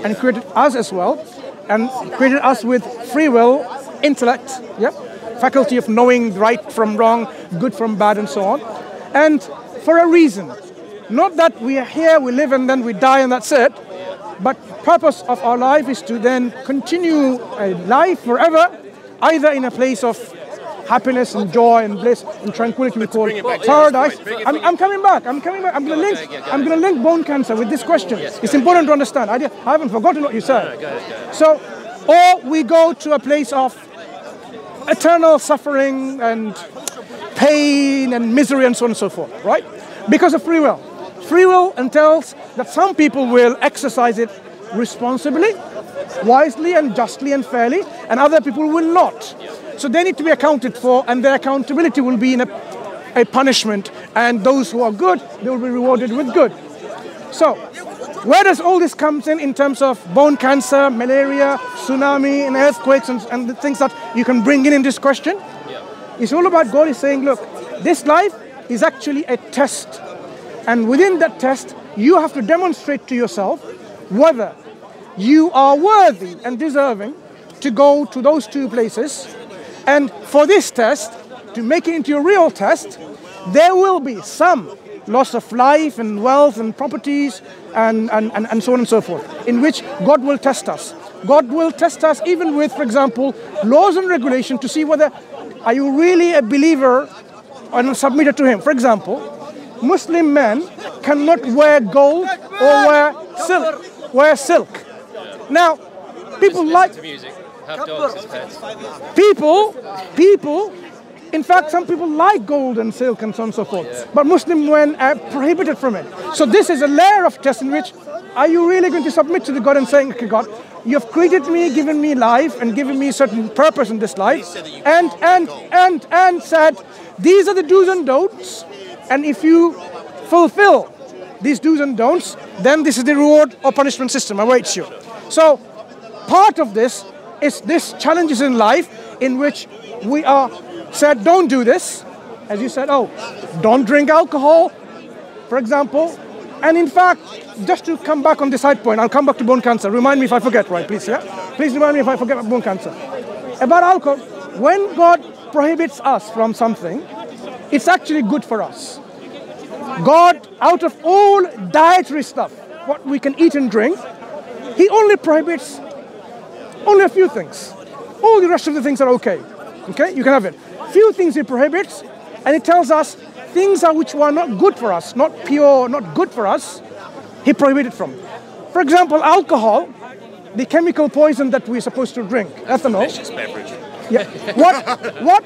and created us as well, and created us with free will, intellect, faculty of knowing right from wrong, good from bad, and so on. And for a reason. Not that we are here, we live, and then we die, and that's it. But purpose of our life is to then continue a life forever, either in a place of happiness and joy and bliss and tranquility we call paradise. I'm coming back. I'm going to link bone cancer with this question. It's important to understand. I haven't forgotten what you said. So, or we go to a place of eternal suffering and pain and misery and so on and so forth, right? Because of free will. Free will entails that some people will exercise it responsibly, wisely and justly and fairly, and other people will not. So they need to be accounted for, and their accountability will be in a punishment, and those who are good, they will be rewarded with good. So, where does all this come in terms of bone cancer, malaria, tsunami, and earthquakes, and the things that you can bring in this question? It's all about God is saying, look, this life is actually a test. And within that test, you have to demonstrate to yourself whether you are worthy and deserving to go to those two places. And for this test, to make it into a real test, there will be some loss of life and wealth and properties and so on and so forth, in which God will test us. God will test us even with, for example, laws and regulation to see whether are you really a believer and submitted to Him. For example, Muslim men cannot wear gold or wear silk. Now, people like people. In fact, some people like gold and silk and so on and so forth. But Muslim men are prohibited from it. So this is a layer of test in which are you really going to submit to the God and saying, okay, God, you have created me, given me life, and given me certain purpose in this life, and said, these are the do's and don'ts, and if you fulfill these do's and don'ts, then this is the reward or punishment system awaits you. So part of this is this challenges in life in which we are said, don't do this. As you said, don't drink alcohol, for example. And in fact, just to come back on the side point, I'll come back to bone cancer. Remind me if I forget, right, please, yeah? Please remind me if I forget about bone cancer. About alcohol, when God prohibits us from something, it's actually good for us. God, out of all dietary stuff, what we can eat and drink, He only prohibits only a few things. All the rest of the things are okay. Okay, you can have it. Few things He prohibits, and it tells us things which were not good for us, not pure, not good for us, He prohibited from. For example, alcohol, the chemical poison that we're supposed to drink, ethanol. Yeah.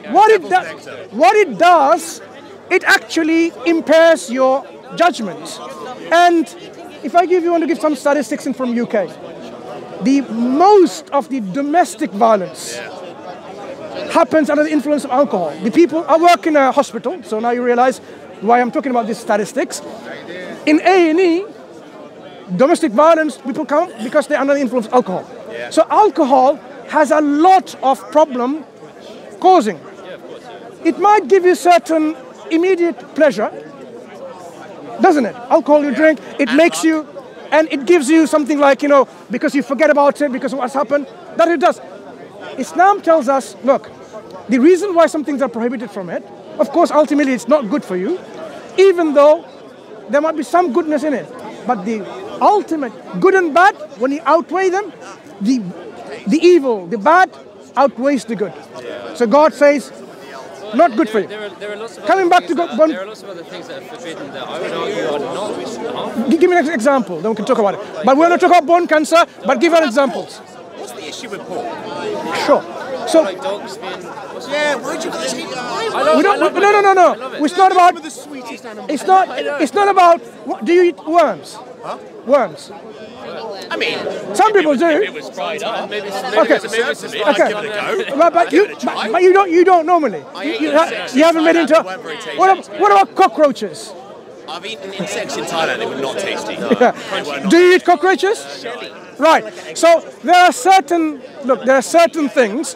What it does, it actually impairs your judgment. And if I want to give some statistics from UK, the most of the domestic violence happens under the influence of alcohol. The people, I work in a hospital, so now you realize why I'm talking about these statistics. In A&E, domestic violence, people come because they're under the influence of alcohol. Yeah. So alcohol has a lot of problem causing. It might give you certain immediate pleasure, doesn't it? Alcohol you drink, it makes you, and it gives you something like, because you forget about it, because of what's happened, that it does. Islam tells us, look, the reason why some things are prohibited from it, of course, ultimately it's not good for you, even though there might be some goodness in it. But the ultimate good and bad, when you outweigh them, the evil, the bad, outweighs the good. So God says, not good for you. There are lots of Coming back to there are lots of other things that are forbidden that I would argue are not. Give me an example, then we can talk about it. But we're not talking about bone cancer, but give us examples. What's the issue with pork? Sure. So, Like dogs being... where'd you get it? no. It's not about. Some of the sweetest animals. It's not about. Do you eat worms? Huh? Worms. I mean, Some people do. it was fried up. Maybe Okay. Service to me, Okay. I'd give it a go. But you don't normally. You haven't been into. What about cockroaches? I've eaten insects in Thailand. They were not tasty. Yeah. Do you eat cockroaches? Right. So there are certain things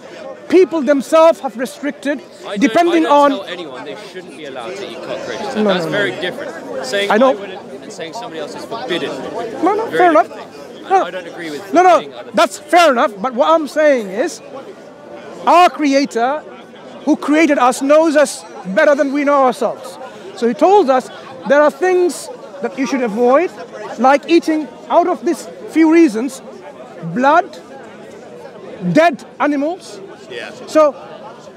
people themselves have restricted, depending on. I don't tell anyone they shouldn't be allowed to eat cockroaches. That's very different. Saying I know. wouldn't and saying somebody else is forbidden. No, fair enough. I don't agree with No, feeding no, other that's fair enough. But what I'm saying is, our Creator, who created us, knows us better than we know ourselves. So He told us there are things that you should avoid, like eating, out of these few reasons, blood, dead animals. Yeah. So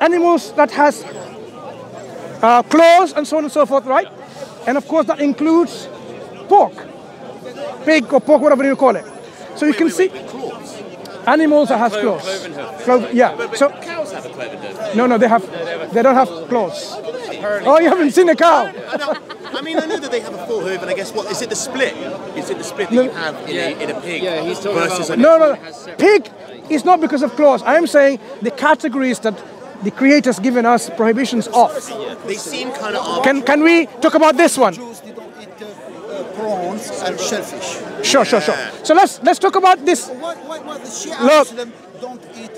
animals that has claws and so on and so forth, right? And of course that includes pork, pig or pork, whatever you call it. So you can see Claws. animals that has claws. cloven hoof. Yeah. So Cows have a cloven hoof. no, they don't have claws. Oh, you haven't seen a cow? I mean, I know that they have a full hoof, and I guess what is it? The split? Is it the split that you have in a pig? Yeah, he's talking versus about- No. Pig is not because of claws. I am saying the categories that the Creator's given us prohibitions of. They seem kind of. Can we talk about this one? Jews, they don't eat prawns and shellfish. Sure. So let's talk about this. Why the Shia Look. Muslim don't eat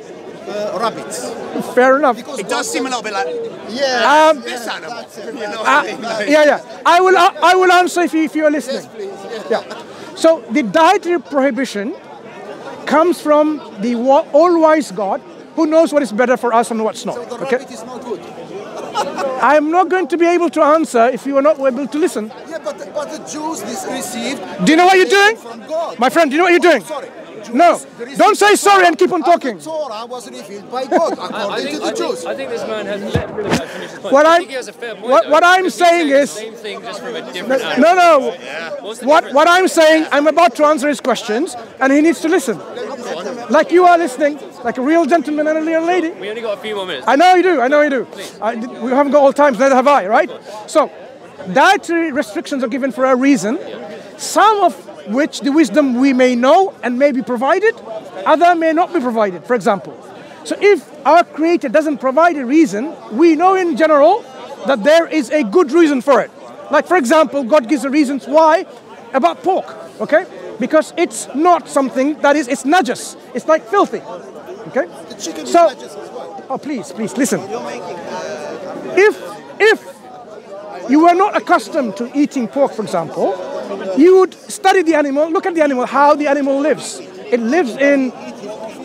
rabbits? Fair enough. It does seem a little bit like Yeah. this animal. That's it. You know what I mean? Like- Yeah. I will answer if you are listening. Yeah. So the dietary prohibition comes from the all-wise God who knows what is better for us and what's not. So the Okay. rabbit is not good. I'm not going to be able to answer if you are not able to listen. Yeah, but the Jews received. Do you know what you're doing? From God. My friend, do you know what you're doing? Sorry. No. Don't say sorry and keep on talking. And the Torah was revealed by God according to the Jews. I think this man has let really finish his point. What I I'm- think he has a fair point. what though, I'm because he's saying the is- same thing just from a different angle. No. What's the What difference? I'm saying, I'm about to answer his questions, and he needs to listen. Like you are listening, like a real gentleman and a real lady. We only got a few more minutes. I know you do. We haven't got all times, neither have I, right? So, dietary restrictions are given for a reason, some of which the wisdom we may know and may be provided, other may not be provided, for example. So if our Creator doesn't provide a reason, we know in general that there is a good reason for it. Like, for example, God gives the reasons why about pork, okay? Because it's not something that it's najas. It's like filthy, okay? The chicken So- is not just as well. Oh, please, listen. If you were not accustomed to eating pork, for example, you would study the animal, look at the animal, how the animal lives. It lives in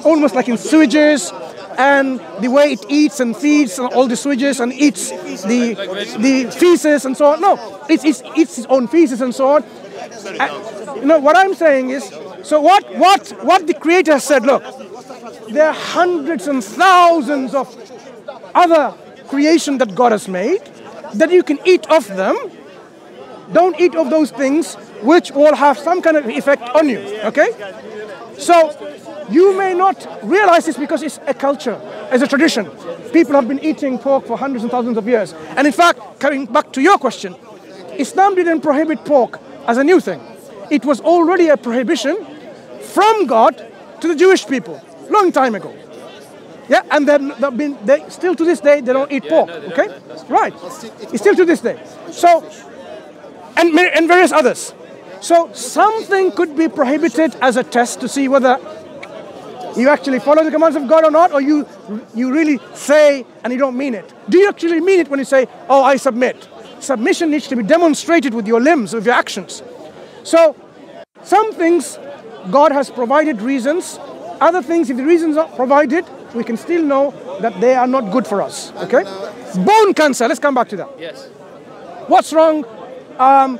almost like in sewages, and the way it eats and feeds on all the sewages and eats the feces and so on. No, it eats its own feces and so on. What I'm saying is, so what the Creator said, look, there are hundreds and thousands of other creation that God has made, that you can eat of them. Don't eat of those things which will have some kind of effect on you, okay? So you may not realize this because it's a culture, it's a tradition. People have been eating pork for hundreds and thousands of years. And in fact, coming back to your question, Islam didn't prohibit pork as a new thing. It was already a prohibition from God to the Jewish people, long time ago. Yeah, and they still to this day, they don't eat pork, okay? Right, it's still to this day. So, and various others. So something could be prohibited as a test to see whether you actually follow the commands of God or not, or you really say and you don't mean it. Do you actually mean it when you say, oh, I submit? Submission needs to be demonstrated with your limbs, with your actions. So some things, God has provided reasons. Other things, if the reasons are provided, we can still know that they are not good for us, okay? Bone cancer, let's come back to that. Yes. What's wrong?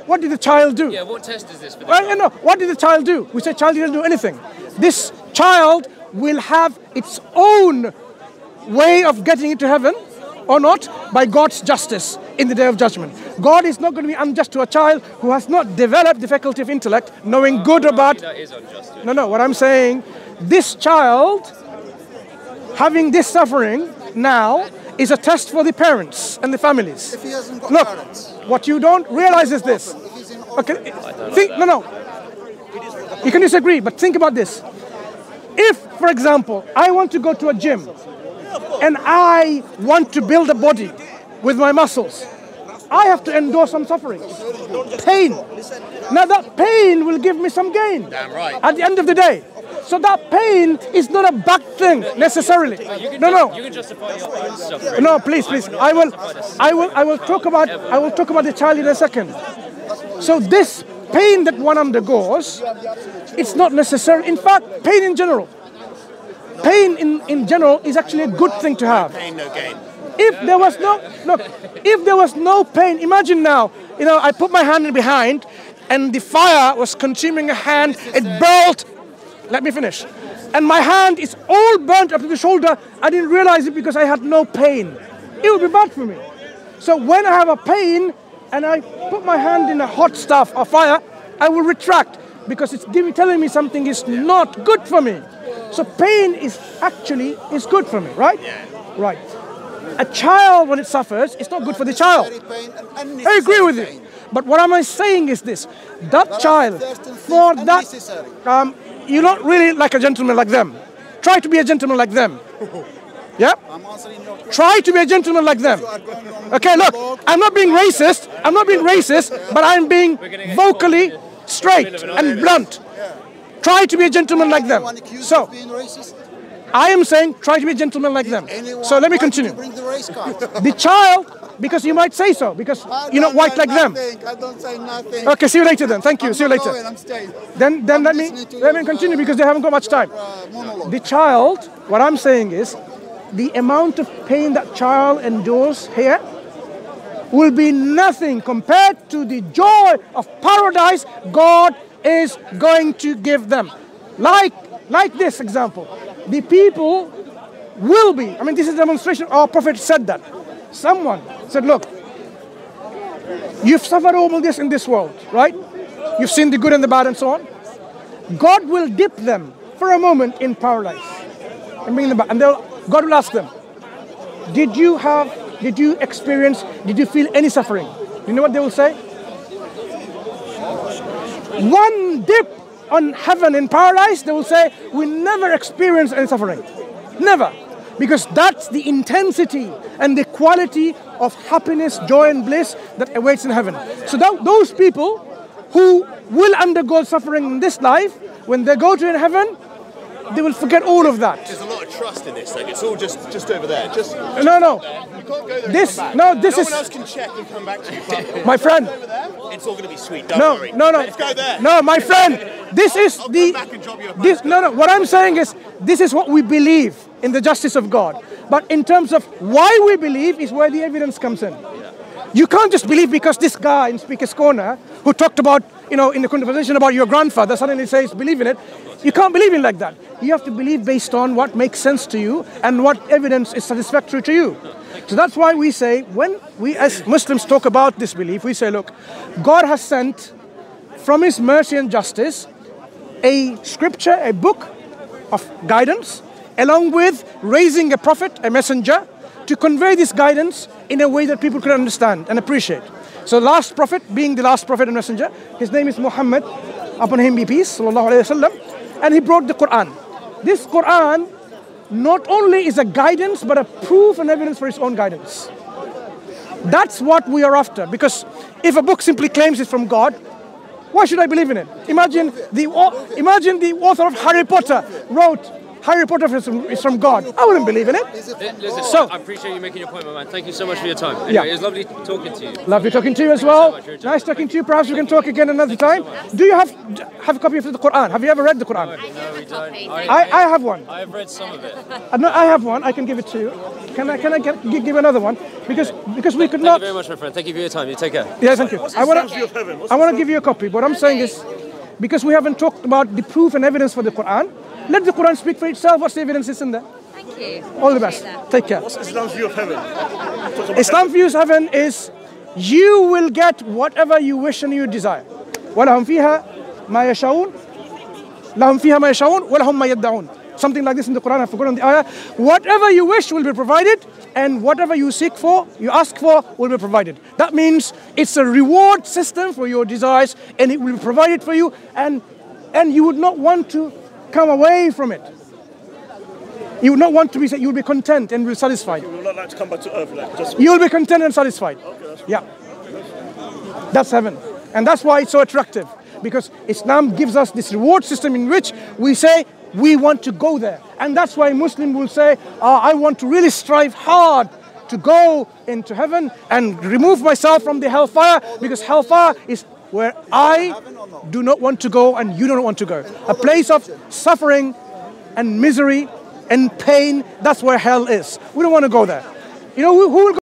What did the child do? Yeah, what test is this for? Well, no, what did the child do? We said child didn't do anything. This child will have its own way of getting into heaven or not by God's justice in the day of judgment. God is not going to be unjust to a child who has not developed the faculty of intellect, knowing good or bad. That is unjust. No, what I'm saying, this child having this suffering now is a test for the parents and the families. If he hasn't got Look, parents. what you don't realize is this. If he's in Okay, you can disagree, but think about this. If, for example, I want to go to a gym and I want to build a body with my muscles, I have to endure some suffering, pain. Now that pain will give me some gain. Damn right. At the end of the day. So that pain is not a bad thing necessarily. No. You can justify your own suffering. No, please. I will talk about the child in a second. So this pain that one undergoes, it's not necessary. In fact, pain in general is actually a good thing to have. Pain, no gain. If there was no pain, imagine now, I put my hand in behind and the fire was consuming a hand, it burnt. Let me finish. And my hand is all burnt up to the shoulder. I didn't realize it because I had no pain. It would be bad for me. So when I have a pain and I put my hand in a hot stuff or fire, I will retract because it's telling me something is not good for me. So pain is good for me, right? Yeah. Right. A child, when it suffers, it's not good for the child. I agree with you. But what am I saying is this: that child, for that, you're not really like a gentleman like them. Try to be a gentleman like them. Yeah? Try to be a gentleman like them. Okay, look, I'm not being racist, but I'm being vocally straight and blunt. Try to be a gentleman like them. So, I am saying try to be a gentleman like them. So let me continue. The child, because you might say so, because you're not white like them. I don't say nothing. Okay, see you later then. Thank you. See you later. I'm staying. Then let me continue because they haven't got much time. The child, what I'm saying is, the amount of pain that child endures here will be nothing compared to the joy of paradise God is going to give them. Like this example. The people will be, this is a demonstration, our Prophet said that. Someone said, look, you've suffered all this in this world, right? You've seen the good and the bad and so on. God will dip them for a moment in paradise. And God will ask them, did you feel any suffering? Do you know what they will say? One dip on heaven in paradise, they will say, we never experienced any suffering. Never. Because that's the intensity and the quality of happiness, joy and bliss that awaits in heaven. So those people who will undergo suffering in this life, when they go to in heaven, they will forget all of that. There's a lot of trust in this thing. It's all just over there. No. You can't go there and come back. This no is... one else can check and come back to you. My friend. It's all going to be sweet. Don't worry. No. Let's go there. No, my friend. This is I'll come back and drop you a this. No. What I'm saying is, this is what we believe in the justice of God. But in terms of why we believe is where the evidence comes in. You can't just believe because this guy in Speaker's Corner who talked about, in the conversation about your grandfather suddenly says believe in it. You can't believe in like that. You have to believe based on what makes sense to you and what evidence is satisfactory to you. So that's why we say, when we as Muslims talk about this belief, we say, look, God has sent from His mercy and justice a scripture, a book of guidance, along with raising a prophet, a messenger, to convey this guidance in a way that people can understand and appreciate. So last prophet, being the last prophet and messenger, his name is Muhammad, upon him be peace, sallallahu alayhi wa sallam, and he brought the Quran. This Quran not only is a guidance, but a proof and evidence for its own guidance. That's what we are after, because if a book simply claims it's from God, why should I believe in it? Imagine the author of Harry Potter wrote, Harry Potter is from God. I wouldn't believe in it. Listen, So, I appreciate you making your point, my man. Thank you so much for your time. Anyway, it was lovely talking to you. Lovely talking to you as well. Nice talking to you. Perhaps we can talk again another time. Do you have a copy of the Quran? Have you ever read the Quran? No, we don't. I have one. I have read some of it. No, I have one. I can give it to you. Can I give another one? Because we could not. Thank you very much, my friend. Thank you for your time. You take care. Yeah, thank you. I want to give you a copy. What I'm saying is, because we haven't talked about the proof and evidence for the Quran, let the Quran speak for itself. What's the evidence is in there? Thank you. All the best. Take care. What's Islam's view of heaven? Islam's view of heaven is you will get whatever you wish and you desire. وَلَهُمْ فِيهَا مَا يَشَاءُونَ لَهُمْ فِيهَا مَا يَشَاءُونَ وَلَهُمْ مَا يَدَّعُونَ. Something like this in the Quran. I've forgotten the ayah. Whatever you wish will be provided, and whatever you seek for, you ask for, will be provided. That means it's a reward system for your desires, and it will be provided for you, and you would not want to come away from it. You would not want to be, you will be content and will be satisfied. You would not like to come back to earth. You will be content and satisfied. Yeah. That's heaven. And that's why it's so attractive. Because Islam gives us this reward system in which we say we want to go there. And that's why Muslim will say, I want to really strive hard to go into heaven and remove myself from the hellfire, because hellfire is where I do not want to go and you don't want to go. A place of suffering and misery and pain. That's where hell is. We don't want to go there. You know, who will go